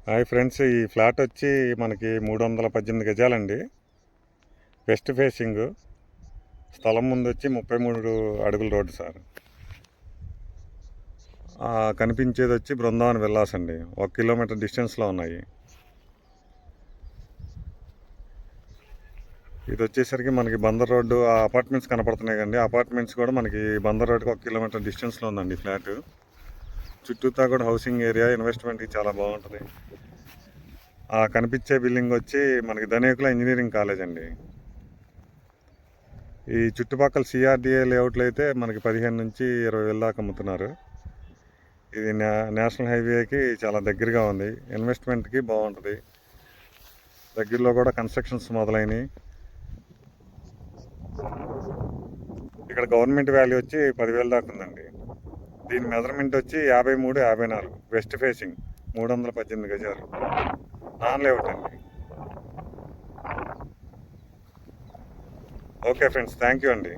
Hi friends, ఈ flat వచ్చి మనకి 318 గజాలండి. West facing. స్థలం ముందు వచ్చి 33 అడుగుల రోడ్డు సార్. కనిపించేది వచ్చి బృందావన్ విల్లాస్ అండి. 1 కిలోమీటర్ డిస్టెన్స్లో ఉన్నాయి. ఇది వచ్చేసరికి మనకి బందర్ రోడ్డు అపార్ట్మెంట్స్ కనపడుతున్నాయి కండి. అపార్ట్మెంట్స్ కూడా మనకి బందర్ రోడ్డుకి 1 కిలోమీటర్ డిస్టెన్స్లో ఉందండి ఫ్లాట్. చుట్టూతా కూడా హౌసింగ్ ఏరియా, ఇన్వెస్ట్మెంట్కి చాలా బాగుంటుంది. కనిపించే బిల్డింగ్ వచ్చి మనకి ధనేకుల ఇంజనీరింగ్ కాలేజ్ అండి. ఈ చుట్టుపక్కల సిఆర్డిఏ లేఅవుట్లు అయితే మనకి 15 నుంచి 20 వేల దాకా అమ్ముతున్నారు. ఇది నేషనల్ హైవేకి చాలా దగ్గరగా ఉంది. ఇన్వెస్ట్మెంట్కి బాగుంటుంది. దగ్గరలో కూడా కన్స్ట్రక్షన్స్ మొదలైనవి. ఇక్కడ గవర్నమెంట్ వాల్యూ వచ్చి 10,000 దాకా ఉందండి. దీని మెజర్మెంట్ వచ్చి 53, 54. వెస్ట్ ఫేసింగ్, 318 గజాలు. నాన్ లేఅవుట్ అండి. ఓకే ఫ్రెండ్స్, థ్యాంక్ యూ అండి.